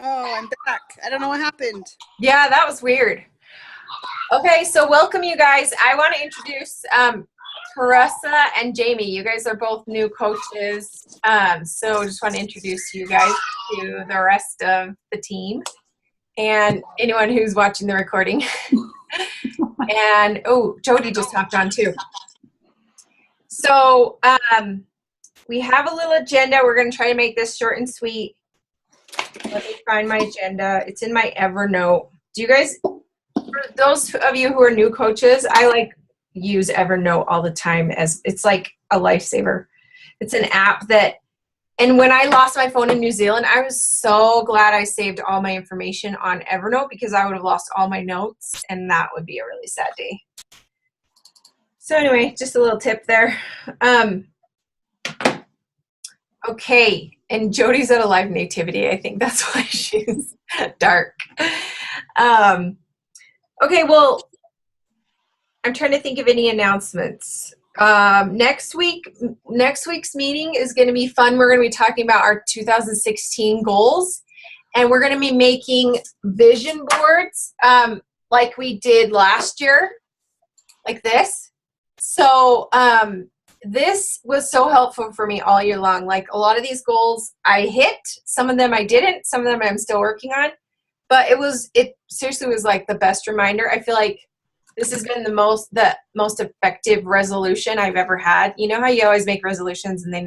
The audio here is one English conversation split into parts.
Oh, I'm back. I don't know what happened. Yeah, that was weird. Okay, so welcome you guys. I want to introduce Carissa and Jamie. You guys are both new coaches. So just want to introduce you guys to the rest of the team and anyone who's watching the recording. And oh, Jody just hopped on too. So we have a little agenda. We're going to try to make this short and sweet. Let me find my agenda. It's in my Evernote. Do you guys, for those of you who are new coaches, I use Evernote all the time as it's like a lifesaver. It's an app that, and when I lost my phone in New Zealand, I was so glad I saved all my information on Evernote because I would have lost all my notes and that would be a really sad day. So anyway, just a little tip there. Okay, and Jody's at a live nativity. I think that's why she's dark. Okay, well, I'm trying to think of any announcements. Next week's meeting is going to be fun. We're going to be talking about our 2016 goals, and we're going to be making vision boards like we did last year, like this. So this was so helpful for me all year long. Like a lot of these goals I hit, some of them I didn't, some of them I'm still working on. But it seriously was like the best reminder. I feel like this has been the most effective resolution I've ever had. You know how you always make resolutions and they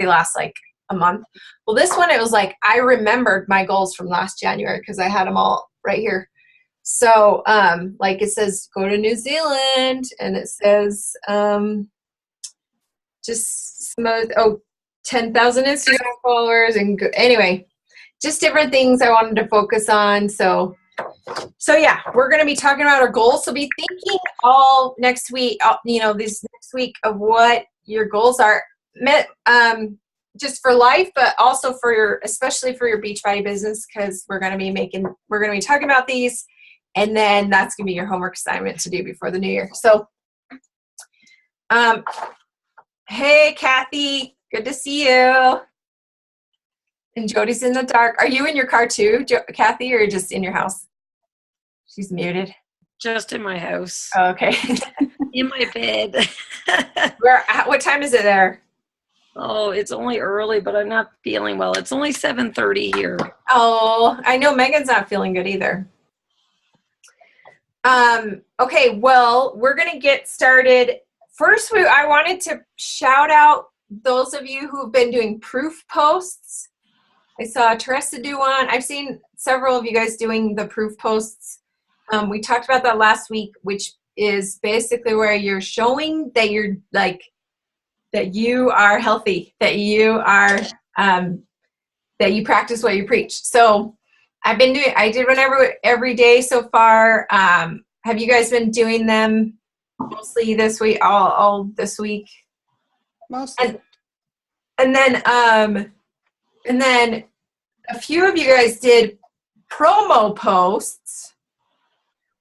last like a month. Well, this one, it was like I remembered my goals from last January because I had them all right here. So like it says, go to New Zealand, and it says just 10,000 Instagram followers, and anyway, just different things I wanted to focus on. So yeah, we're going to be talking about our goals. So be thinking all next week, this next week of what your goals are, just for life, but also especially for your Beachbody business, because we're going to be talking about these, and then that's going to be your homework assignment to do before the new year. So, hey, Kathy, good to see you. And Jody's in the dark. Are you in your car too, Kathy, or just in your house? She's muted. Just in my house. Oh, okay. In my bed. What time is it there? Oh, it's only early, but I'm not feeling well. It's only 7:30 here. Oh, I know Megan's not feeling good either. Okay, well, we're going to get started. First, I wanted to shout out those of you who've been doing proof posts. I saw Teresa do one. I've seen several of you guys doing the proof posts. We talked about that last week, which is basically where you're showing that you're that you are healthy, that you are that you practice what you preach. So I did one every day so far. Have you guys been doing them mostly this week? All this week? Mostly. And then a few of you guys did promo posts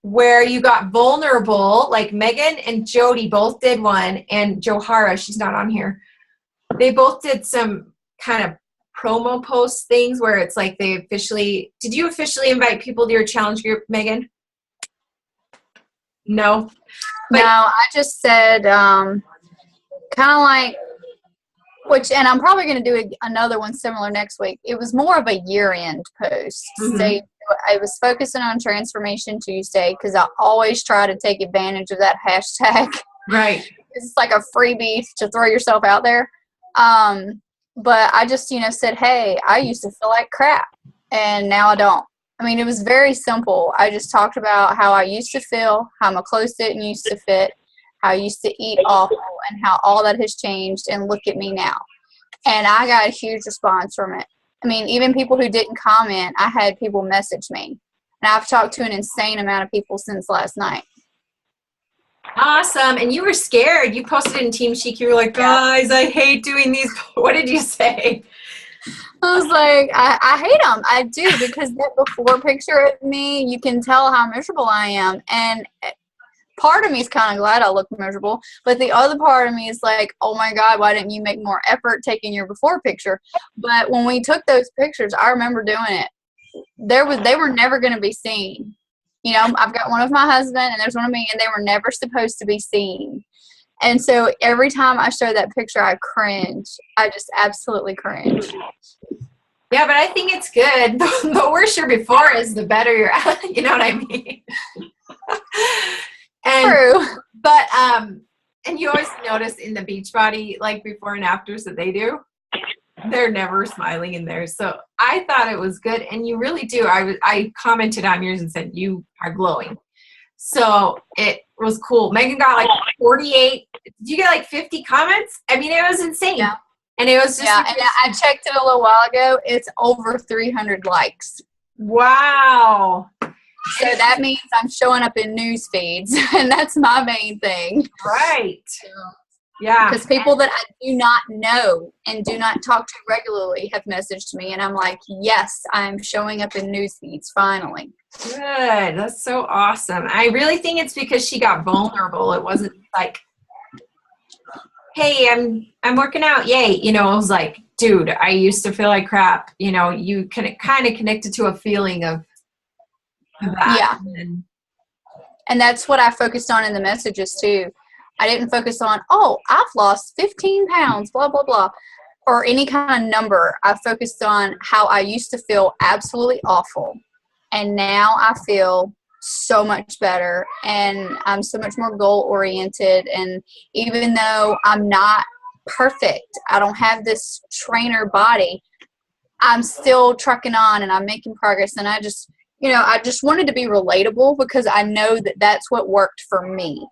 where you got vulnerable, like Megan and Jody both did one, and Johara, she's not on here. They both did some kind of promo post things where it's like did you officially invite people to your challenge group, Megan? No? No, I just said kind of like, and I'm probably going to do another one similar next week. It was more of a year-end post. Mm-hmm. So I was focusing on Transformation Tuesday because I always try to take advantage of that hashtag. Right. It's like a freebie to throw yourself out there. But I just, said, hey, I used to feel like crap, and now I don't. I mean, it was very simple. I just talked about how I used to feel, how my clothes didn't used to fit, how I used to eat awful, and how all that has changed, and look at me now. And I got a huge response from it. I mean, even people who didn't comment, I had people message me. And I've talked to an insane amount of people since last night. Awesome. And you were scared. You posted in Team Chic. You were like, guys, I hate doing these. What did you say? I was like, I hate them. I do, because that before picture of me, you can tell how miserable I am. And part of me is kind of glad I look miserable, but the other part of me is like, oh my God, why didn't you make more effort taking your before picture? But when we took those pictures, I remember doing it. They were never going to be seen. You know, I've got one of my husband and there's one of me, and they were never supposed to be seen. And so every time I show that picture, I cringe. I just absolutely cringe. Yeah, but I think it's good. The worse your before is, the better you're at. You know what I mean? And, True. But, and you always notice in the Beachbody, like before and afters that they do, they're never smiling in there. So I thought it was good. And you really do. I commented on yours and said, you are glowing. So it was cool. Megan got like 48. Did you get like 50 comments? I mean, it was insane. Yeah. And it was just. Yeah, and I checked it a little while ago. It's over 300 likes. Wow. So that means I'm showing up in news feeds, and that's my main thing. Right. Yeah. Because people that I do not know and do not talk to regularly have messaged me, and I'm like, yes, I'm showing up in news feeds finally. Good. That's so awesome. I really think it's because she got vulnerable. It wasn't like, hey, I'm working out. Yay. You know, it was like, dude, I used to feel like crap. You know, you can kind of connected to a feeling of that. Yeah. And that's what I focused on in the messages too. I didn't focus on, oh, I've lost 15 pounds, blah, blah, blah, or any kind of number. I focused on how I used to feel absolutely awful. And now I feel so much better, and I'm so much more goal-oriented. And even though I'm not perfect, I don't have this trainer body, I'm still trucking on and I'm making progress. And I just wanted to be relatable because I know that that's what worked for me.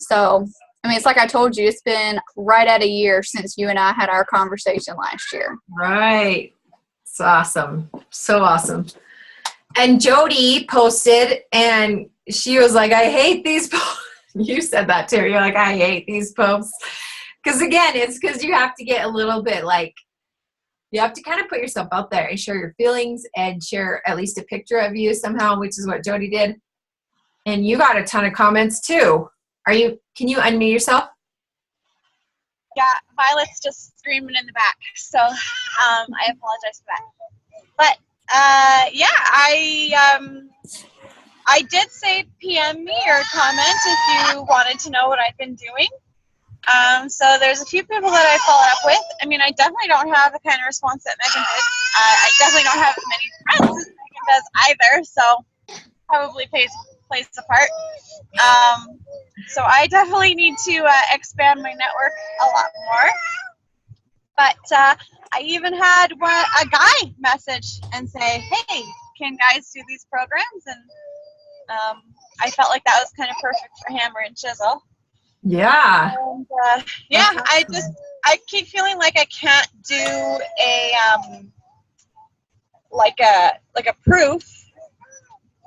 So, I mean, it's like I told you, it's been right at a year since you and I had our conversation last year. Right. It's awesome. So awesome. And Jody posted, and she was like, I hate these posts. You said that too. You're like, I hate these posts. Because again, it's because you have to get a little bit like, you have to kind of put yourself out there and share your feelings and share at least a picture of you somehow, which is what Jody did. And you got a ton of comments too. Can you unmute yourself? Yeah, Violet's just screaming in the back, so I apologize for that. But yeah, I did say PM me or comment if you wanted to know what I've been doing. So there's a few people that I followed up with. I mean, I definitely don't have the kind of response that Megan did. I definitely don't have as many friends as Megan does either, so probably plays a part. So I definitely need to expand my network a lot more. But I even had a guy message and say, hey, can guys do these programs? And I felt like that was kind of perfect for Hammer and Chisel. Yeah. And yeah, I keep feeling like I can't do a like a proof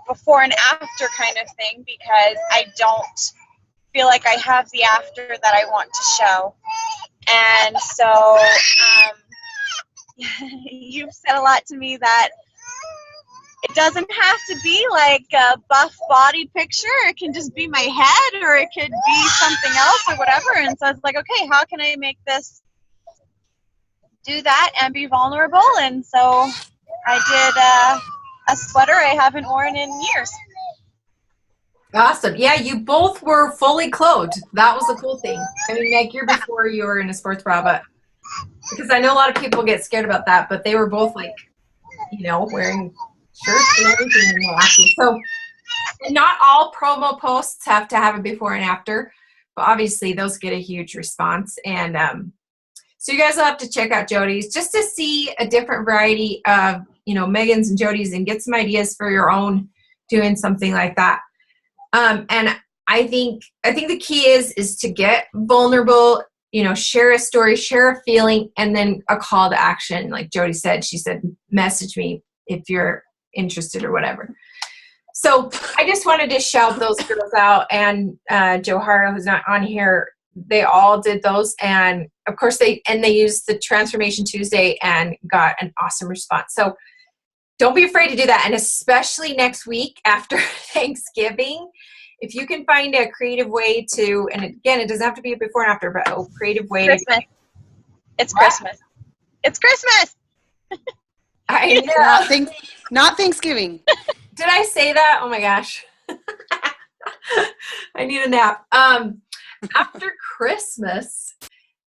before and after kind of thing because I don't feel like I have the after that I want to show. And so you've said a lot to me that it doesn't have to be like a buff body picture. It can just be my head, or it could be something else or whatever. And so it's like, okay, how can I make this do that and be vulnerable? And so I did a sweater I haven't worn in years. Awesome. Yeah, you both were fully clothed. That was the cool thing. I mean, Meg, you're before you were in a sports bra, but because I know a lot of people get scared about that, but they were both like, you know, wearing shirts and everything. And awesome. So not all promo posts have to have a before and after, but obviously those get a huge response. And so you guys will have to check out Jody's just to see a different variety of, you know, Megan's and Jody's and get some ideas for your own doing something like that. And I think the key is to get vulnerable, you know, share a story, share a feeling, and then a call to action. Like Jody said, she said, message me if you're interested or whatever. So I just wanted to shout those girls out, and Johara, who's not on here, they all did those. And of course they used the Transformation Tuesday and got an awesome response. So don't be afraid to do that. And especially next week after Thanksgiving if you can find a creative way to, and again, it doesn't have to be a before and after, but a creative way Christmas. It's Christmas. It's Christmas. I know. Not Thanksgiving. Did I say that? Oh my gosh. I need a nap. After Christmas,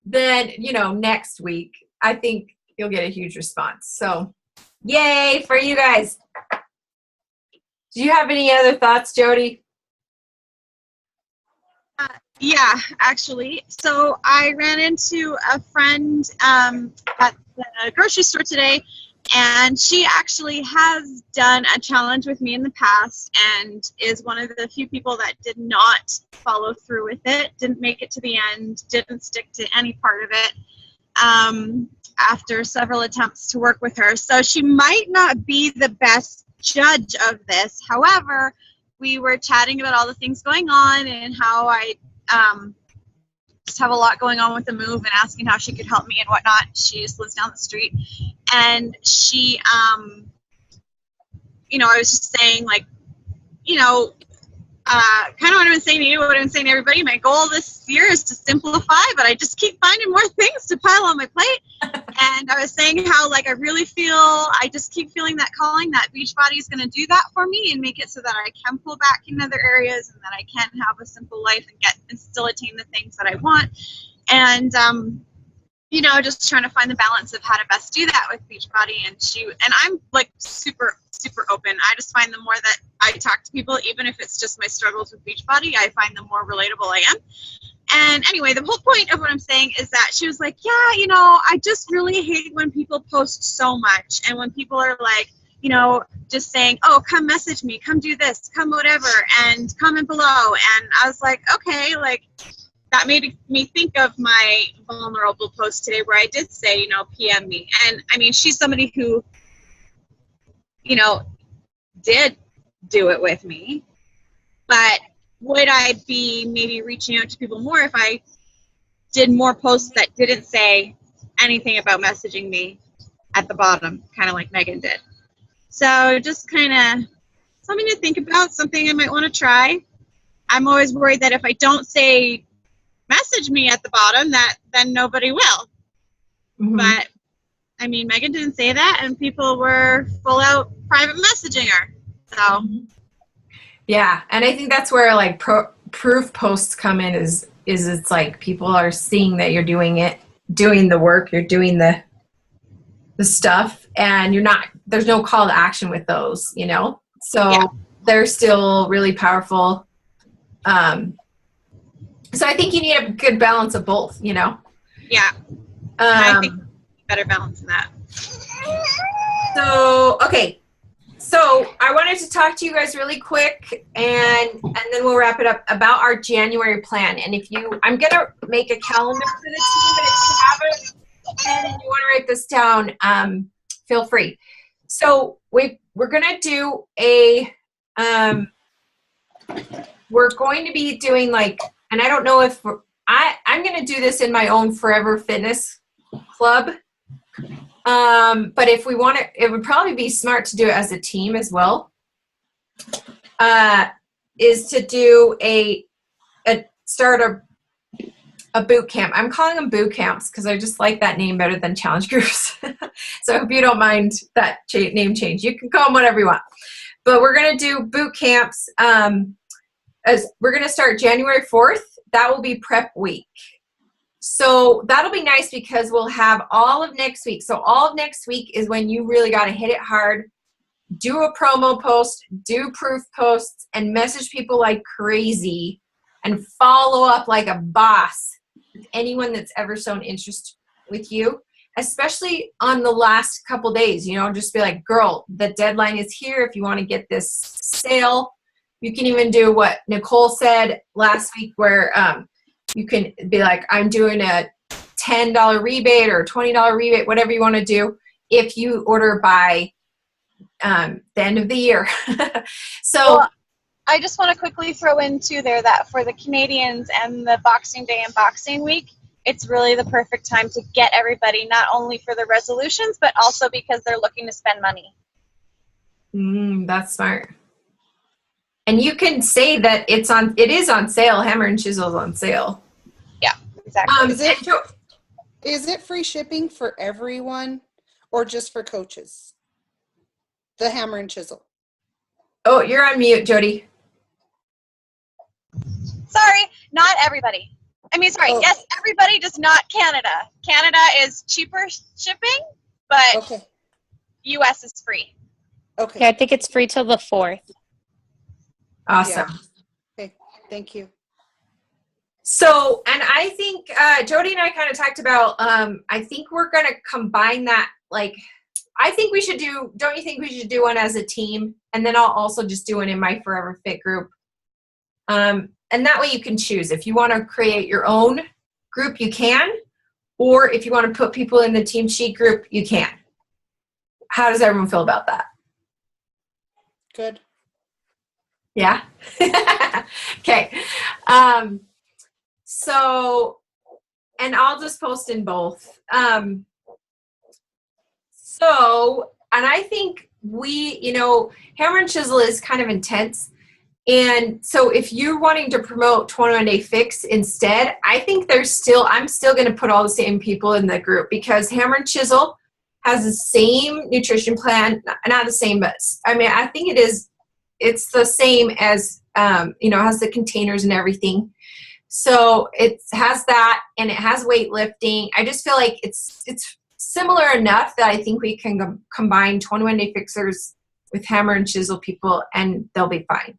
then, next week, I think you'll get a huge response. So, yay for you guys. Do you have any other thoughts, Jody? Yeah, actually. So I ran into a friend at the grocery store today, and she actually has done a challenge with me in the past and is one of the few people that did not follow through with it, didn't make it to the end, didn't stick to any part of it after several attempts to work with her. So she might not be the best judge of this. However, we were chatting about all the things going on and how I just have a lot going on with the move and asking how she could help me and whatnot. She just lives down the street. And she, I was just saying, like, kind of what I've been saying to you, what I've been saying to everybody. My goal this year is to simplify, but I just keep finding more things to pile on my plate. And I was saying how, like, I just keep feeling that calling that Beachbody is going to do that for me and make it so that I can pull back in other areas and that I can have a simple life and still attain the things that I want. And, just trying to find the balance of how to best do that with Beachbody. And I'm like super, super open. I just find the more that I talk to people, even if it's just my struggles with Beachbody, I find the more relatable I am. And anyway, the whole point of what I'm saying is that she was like, yeah, I just really hate when people post so much. And when people are like, just saying, oh, come message me, come do this, come whatever, and comment below. And I was like, okay, like, that made me think of my vulnerable post today where I did say, PM me. And I mean, she's somebody who, did do it with me. But would I be maybe reaching out to people more if I did more posts that didn't say anything about messaging me at the bottom, kind of like Megan did? So just kind of something to think about, something I might want to try. I'm always worried that if I don't say message me at the bottom, that then nobody will. Mm-hmm. But I mean, Megan didn't say that, and people were full out private messaging her. So yeah, and I think that's where like proof posts come in. Is it's like people are seeing that you're doing the work, you're doing the stuff, and you're not. There's no call to action with those, So yeah. They're still really powerful. So I think you need a good balance of both, Yeah. I think better balance than that. So, okay. So I wanted to talk to you guys really quick and then we'll wrap it up about our January plan. And I'm going to make a calendar for the team, but if you have a pen and you want to write this down, feel free. So we're going to do we're going to be doing and I don't know if I'm going to do this in my own Forever Fitness Club. But if we want it would probably be smart to do it as a team as well. Is to do start a boot camp. I'm calling them boot camps because I just like that name better than challenge groups. So I hope you don't mind that name change. You can call them whatever you want. But we're going to do boot camps. As we're going to start January 4th. That will be prep week. So that'll be nice because we'll have all of next week. So all of next week is when you really got to hit it hard, do a promo post, do proof posts, and message people like crazy and follow up like a boss with anyone that's ever shown interest with you, especially on the last couple days. Just be like, girl, the deadline is here if you want to get this sale. You can even do what Nicole said last week where you can be like, I'm doing a $10 rebate or a $20 rebate, whatever you want to do, if you order by the end of the year. Well, I just want to quickly throw in too there that for the Canadians and the Boxing Day and Boxing Week, it's really the perfect time to get everybody, not only for the resolutions, but also because they're looking to spend money. That's smart. And you can say that it is on sale. Hammer and Chisel's on sale. Yeah, exactly. Is it free shipping for everyone or just for coaches? The hammer and chisel. Oh, you're on mute, Jody. Sorry, not everybody. Oh. Yes, everybody, just not Canada. Canada is cheaper shipping, but Okay. US is free. Okay. Yeah, I think it's free till the 4th. Awesome. Okay. Thank you. So, and I think Jody and I kind of talked about, I think we're going to combine that. Like, I think we should don't you think we should do one as a team? And then I'll also just do one in my Forever Fit group. And that way you can choose. If you want to create your own group, you can. Or if you want to put people in the Team Chic group, you can. How does everyone feel about that? Good. Yeah? Okay. So, and I'll just post in both. And I think Hammer and Chisel is kind of intense. And so if you're wanting to promote 21 Day Fix instead, I think I'm still going to put all the same people in the group, because Hammer and Chisel has the same nutrition plan, not the same, but I think it's the same as, has the containers and everything. So it has that, and it has weightlifting. I just feel like it's similar enough that I think we can combine 21 Day Fixers with Hammer and Chisel people, and they'll be fine.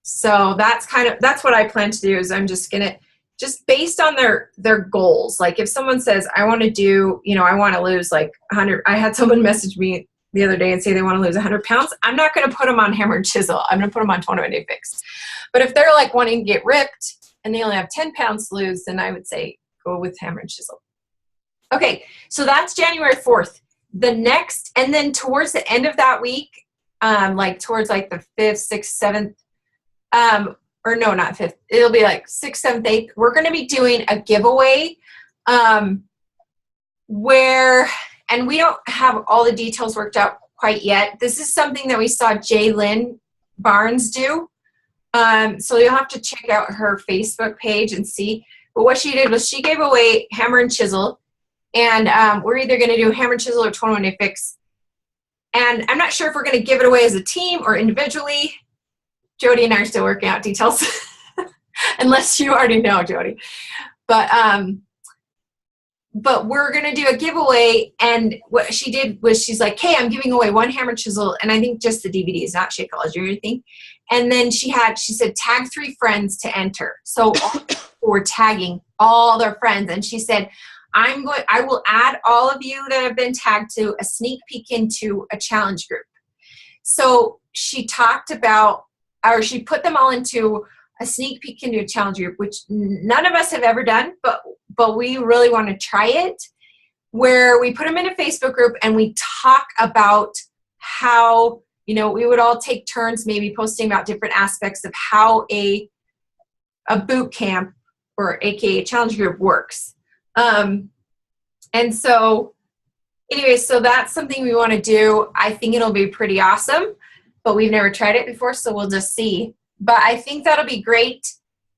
So that's what I plan to do. Is I'm just gonna, just based on their goals. Like if someone says, I want to lose like 100. I had someone message me the other day and say they want to lose 100 pounds. I'm not going to put them on Hammer and Chisel. I'm going to put them on 21 Day Fix. But if they're like wanting to get ripped and they only have 10 pounds to lose, then I would say go with Hammer and Chisel. Okay, so that's January 4th. And then towards the end of that week, towards like the 5th, 6th, 7th, or no, not 5th. It'll be like 6th, 7th, 8th. We're going to be doing a giveaway and we don't have all the details worked out quite yet. This is something that we saw Jaylyn Barnes do. So you'll have to check out her Facebook page and see. But what she did was she gave away Hammer and Chisel. And we're either going to do Hammer and Chisel or 21 Day Fix. And I'm not sure if we're going to give it away as a team or individually. Jody and I are still working out details. Unless you already know, Jody. But we're going to do a giveaway, and what she did was she's like, hey, I'm giving away one Hammer Chisel, and I think just the DVDs, not Shakeology or anything. And then she said, tag 3 friends to enter. So we're tagging all their friends. And she said, I will add all of you that have been tagged to a sneak peek into a challenge group. So she talked about, or she put them all into a sneak peek into a challenge group, which none of us have ever done, but we really want to try it, where we put them in a Facebook group and we talk about how, we would all take turns maybe posting about different aspects of how a boot camp, or AKA challenge group, works. And so anyway, so that's something we want to do. I think it'll be pretty awesome, but we've never tried it before, so we'll just see. But I think that'll be great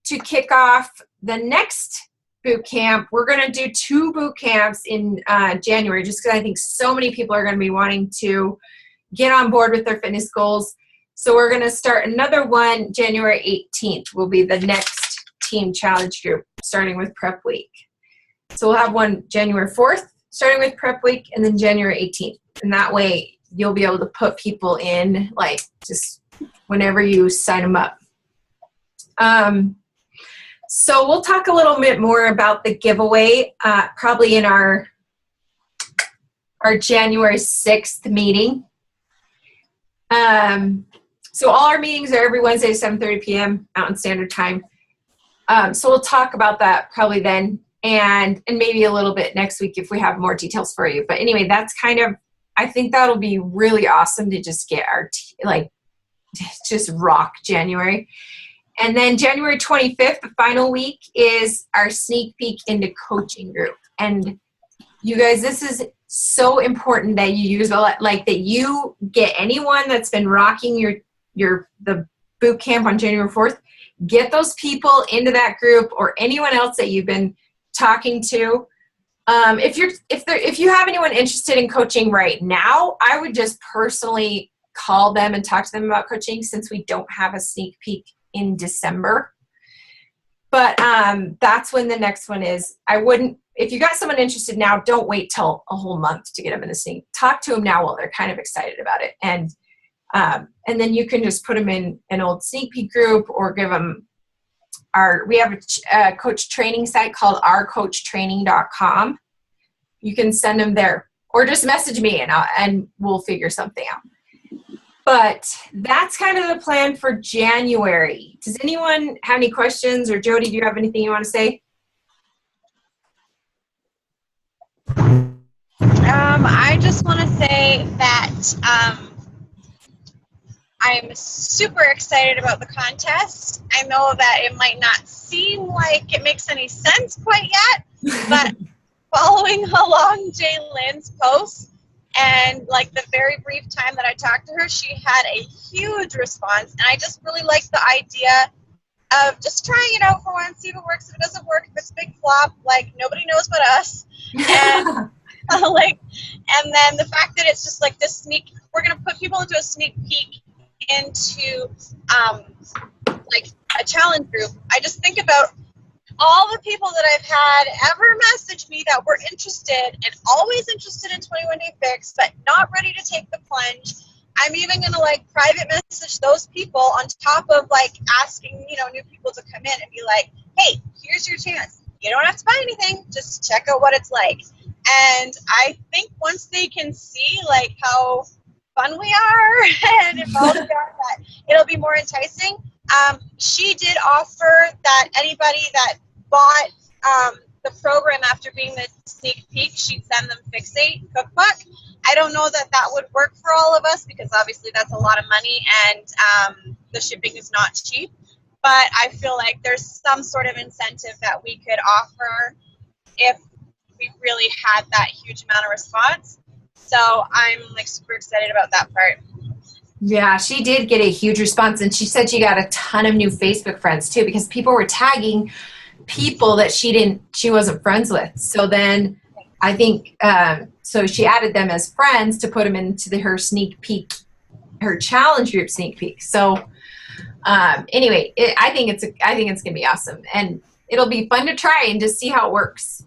to kick off the next boot camp. We're going to do 2 boot camps in January, just because I think so many people are going to be wanting to get on board with their fitness goals. So we're going to start another one January 18th will be the next team challenge group, starting with prep week. So we'll have one January 4th, starting with prep week, and then January 18th. And that way you'll be able to put people in, like, just whenever you sign them up. So we'll talk a little bit more about the giveaway, probably in our January 6th meeting. So all our meetings are every Wednesday, 7:30 p.m. Mountain Standard Time. So we'll talk about that probably then, and maybe a little bit next week if we have more details for you. But anyway, that's kind of, I think that'll be really awesome to just get our, just rock January. And then January 25th, the final week, is our sneak peek into coaching group. And you guys, this is so important that you use that you get anyone that's been rocking the boot camp on January 4th, get those people into that group or anyone else that you've been talking to. If you have anyone interested in coaching right now, I would just personally call them and talk to them about coaching, since we don't have a sneak peek in December. But that's when the next one is. If you got someone interested now, don't wait till a whole month to get them in the sneak. Talk to them now while they're kind of excited about it. And then you can just put them in an old sneak peek group, or give them we have a coach training site called ourcoachtraining.com. You can send them there, or just message me and we'll figure something out. But that's kind of the plan for January. Does anyone have any questions? Or Jody, do you have anything you want to say? I just want to say that I'm super excited about the contest. I know that it might not seem like it makes any sense quite yet, but following along Jay Lynn's posts and like the very brief time that I talked to her, she had a huge response, and I just really like the idea of just trying it out for once, see if it works. If it doesn't work, if it's a big flop, like nobody knows but us. And and then the fact that it's just like this we're gonna put people into a sneak peek into like a challenge group. I just think about all the people that I've had ever message me that were interested and always interested in 21 Day Fix, but not ready to take the plunge. I'm even gonna like private message those people on top of like asking, new people to come in and be like, hey, here's your chance. You don't have to buy anything, just check out what it's like. And I think once they can see like how fun we are and involved we are, that it'll be more enticing. She did offer that anybody that bought the program after being the sneak peek, she'd send them Fixate cookbook. I don't know that would work for all of us, because obviously that's a lot of money, and the shipping is not cheap. But I feel like there's some sort of incentive that we could offer if we really had that huge amount of response. So I'm like super excited about that part. Yeah, she did get a huge response, and she said she got a ton of new Facebook friends too, because people were tagging people that she wasn't friends with. So then I think so she added them as friends to put them into her sneak peek, her challenge group sneak peek. So anyway, I think it's gonna be awesome, and it'll be fun to try and just see how it works.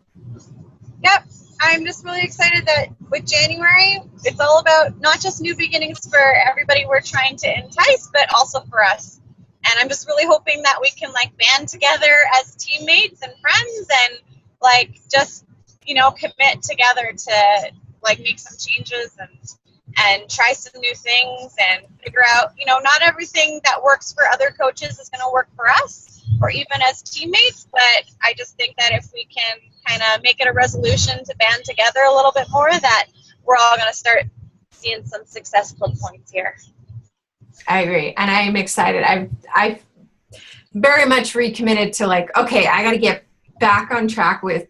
Yep. I'm just really excited that with January, it's all about not just new beginnings for everybody we're trying to entice, but also for us. And I'm just really hoping that we can like band together as teammates and friends and like just, commit together to like make some changes and try some new things and figure out, not everything that works for other coaches is going to work for us or even as teammates. But I just think that if we can kind of make it a resolution to band together a little bit more, that we're all going to start seeing some successful points here. I agree. And I am excited. I've very much recommitted to like, okay, I got to get back on track with,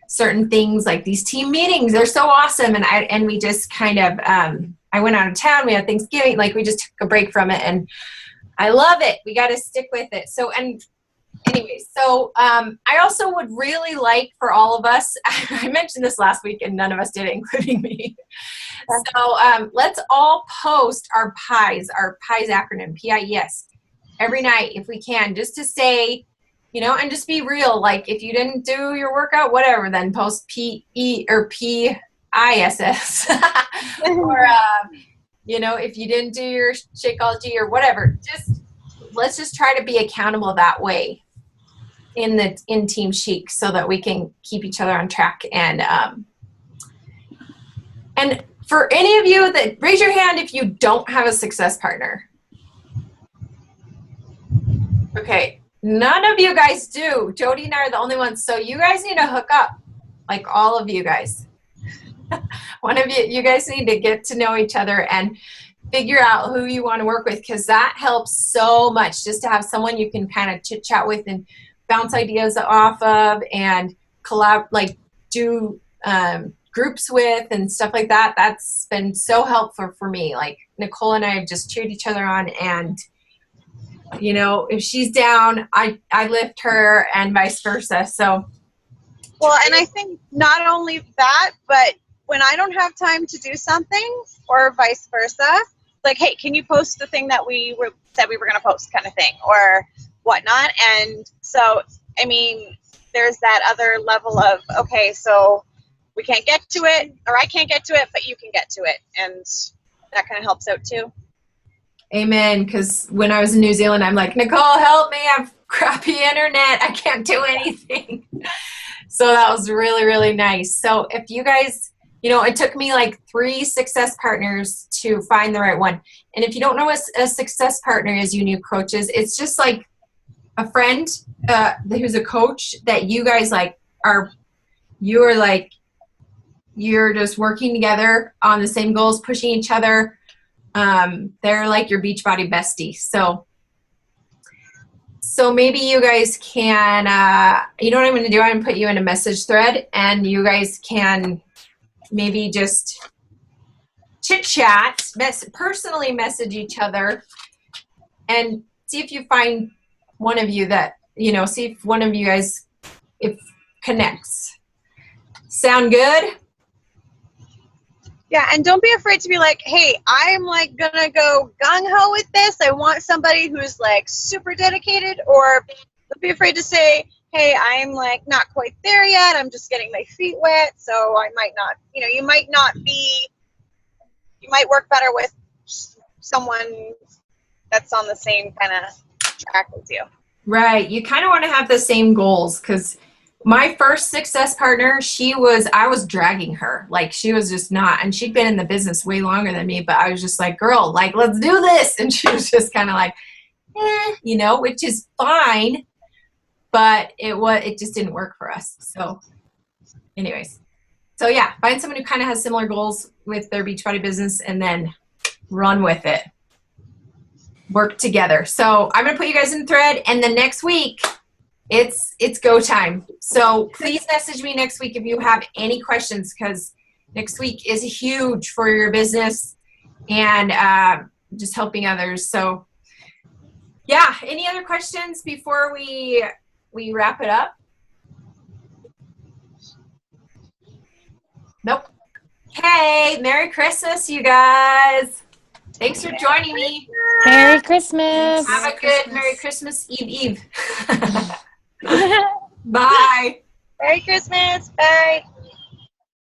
certain things like these team meetings. They're so awesome. And we just kind of, I went out of town. We had Thanksgiving, like we just took a break from it, and I love it. We got to stick with it. So, and anyway, so I also would really like for all of us, I mentioned this last week and none of us did it, including me. So let's all post our PIES acronym, PIES, every night if we can, just to say, and just be real. Like if you didn't do your workout, whatever, then post PE or PISS. Or, if you didn't do your Shakeology or whatever, let's just try to be accountable that way in Team Chic, so that we can keep each other on track. And for any of you that raise your hand if you don't have a success partner. Okay, none of you guys do. Jody and I are the only ones. So you guys need to hook up, like all of you guys. One of you guys need to get to know each other and figure out who you want to work with, because that helps so much, just to have someone you can kind of chit chat with and bounce ideas off of and collab, like do groups with and stuff like that, that's been so helpful for me. Like Nicole and I have just cheered each other on, and you know, if she's down, I lift her and vice versa. So, well, and I think not only that, but when I don't have time to do something or vice versa, like, hey, can you post the thing that said we were going to post kind of thing or whatnot? And so, I mean, there's that other level of, okay, so we can't get to it, or I can't get to it, but you can get to it. And that kind of helps out too. amen. Because when I was in New Zealand, I'm like, Nicole, help me. I have crappy internet. I can't do anything. So that was really, really nice. So if you guys, you know, it took me like 3 success partners to find the right one. And if you don't know what a success partner is, you new coaches, it's just like a friend who's a coach that you guys like you're just working together on the same goals, pushing each other. They're like your Beachbody bestie. So maybe you guys can, you know what I'm going to do? I'm going to put you in a message thread, and you guys can maybe just chit chat, personally message each other, and see if you find one of you that, you know, see if one of you guys connects. Sound good? Yeah, and don't be afraid to be like, hey, I'm like gonna go gung-ho with this. I want somebody who's like super dedicated, or don't be afraid to say, hey, I'm like not quite there yet. I'm just getting my feet wet, so I might not, you know, you might work better with someone that's on the same kind of track as you. Right. You kind of want to have the same goals, because my first success partner, I was dragging her. Like, she was just not, and she'd been in the business way longer than me, but I was just like, girl, like, let's do this. And she was just kind of like, you know, which is fine, but it just didn't work for us. So anyways, so yeah, find someone who kind of has similar goals with their Beachbody business and then run with it. Work together. So I'm going to put you guys in the thread, and then next week, it's go time. So please message me next week if you have any questions, because next week is huge for your business and just helping others. So yeah, any other questions before we wrap it up? Nope. Hey, Merry Christmas, you guys. Thanks for joining me. Merry Christmas. Have a good Merry Christmas Eve. Bye. Merry Christmas. Bye.